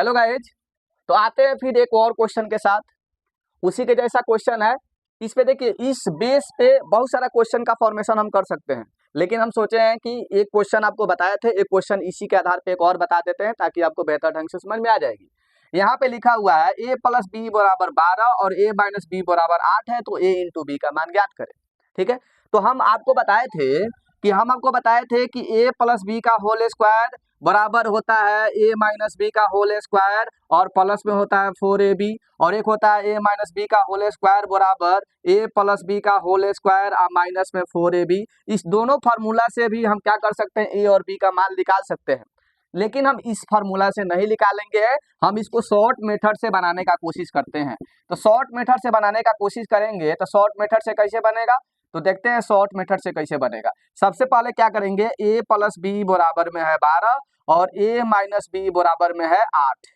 Hello guys, तो आते हैं फिर एक और क्वेश्चन के साथ। उसी के जैसा क्वेश्चन है। इस पे देखिए, इस बेस पे बहुत सारा क्वेश्चन का फॉर्मेशन हम कर सकते हैं, लेकिन हम सोचे हैं कि एक क्वेश्चन आपको बताए थे, एक क्वेश्चन इसी के आधार पे एक और बता देते हैं ताकि आपको बेहतर ढंग से समझ में आ जाएगी। यहाँ पे लिखा हुआ है a प्लस बी बराबर 12 और a माइनस बी बराबर 8 है, तो a इंटू बी का मान ज्ञात करें। ठीक है, तो हम आपको बताए थे कि a प्लस बी का होल स्क्वायर बराबर होता है a माइनस बी का होल स्क्वायर और प्लस में होता है 4ab, और एक होता है a माइनस बी का होल स्क्वायर बराबर a प्लस बी का होल स्क्वायर और माइनस में 4ab। इस दोनों फार्मूला से भी हम क्या कर सकते हैं, a और b का मान निकाल सकते हैं, लेकिन हम इस फार्मूला से नहीं निकालेंगे, हम इसको शॉर्ट मेथड से बनाने का कोशिश करते हैं। तो शॉर्ट मेथड से बनाने का कोशिश करेंगे तो शॉर्ट मेथड से कैसे बनेगा, तो देखते हैं शॉर्ट मेथड से कैसे बनेगा। सबसे पहले क्या करेंगे, a प्लस बी बराबर में है 12 और a माइनस बी बराबर में है 8,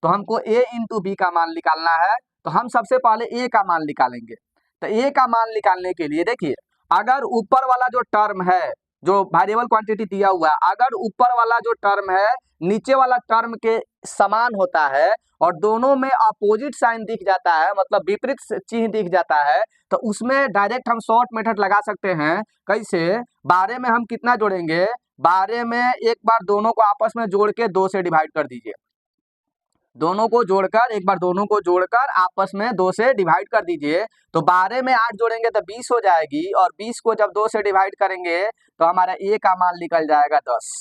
तो हमको a इंटू बी का मान निकालना है। तो हम सबसे पहले a का मान निकालेंगे। तो a का मान निकालने के लिए देखिए, अगर ऊपर वाला जो टर्म है, जो वेरिएबल क्वांटिटी दिया हुआ है, अगर ऊपर वाला जो टर्म है नीचे वाला टर्म के समान होता है और दोनों में अपोजिट साइन दिख जाता है, मतलब विपरीत चिन्ह दिख जाता है, तो उसमें डायरेक्ट हम शॉर्ट मेथड लगा सकते हैं। कैसे, 12 में हम कितना जोड़ेंगे, 12 में एक बार दोनों को आपस में जोड़ के 2 से डिवाइड कर दीजिए। दोनों को जोड़कर एक बार दोनों को जोड़कर आपस में 2 से डिवाइड कर दीजिए। तो 12 में 8 जोड़ेंगे तो 20 हो जाएगी, और 20 को जब 2 से डिवाइड करेंगे तो हमारा a का मान निकल जाएगा 10।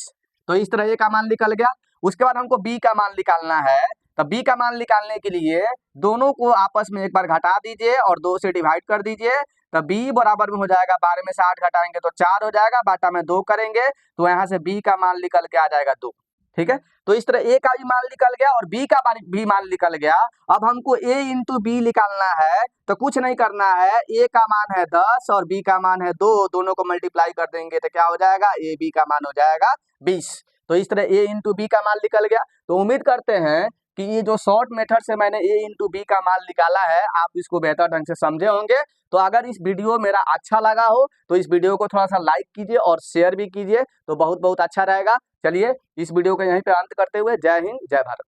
तो इस तरह a का मान निकल गया। उसके बाद हमको b का मान निकालना है। तो b का मान निकालने के लिए दोनों को आपस में एक बार घटा दीजिए और 2 से डिवाइड कर दीजिए। तो b बराबर में हो जाएगा, 12 में से 8 घटाएंगे तो 4 हो जाएगा, बाटा में 2 करेंगे तो यहाँ से b का मान निकल के आ जाएगा 2। ठीक है, तो इस तरह a का भी मान निकल गया और b का भी मान निकल गया। अब हमको a इंटू बी निकालना है, तो कुछ नहीं करना है, a का मान है 10 और b का मान है 2, दोनों को मल्टीप्लाई कर देंगे तो क्या हो जाएगा, a b का मान हो जाएगा 20। तो इस तरह a इंटू बी का मान निकल गया। तो उम्मीद करते हैं कि ये जो शॉर्ट मेथड से मैंने a इंटू बी का मान निकाला है, आप इसको बेहतर ढंग से समझे होंगे। तो अगर इस वीडियो मेरा अच्छा लगा हो तो इस वीडियो को थोड़ा सा लाइक कीजिए और शेयर भी कीजिए, तो बहुत बहुत अच्छा रहेगा। चलिए इस वीडियो को यहीं पे अंत करते हुए, जय हिंद जय भारत।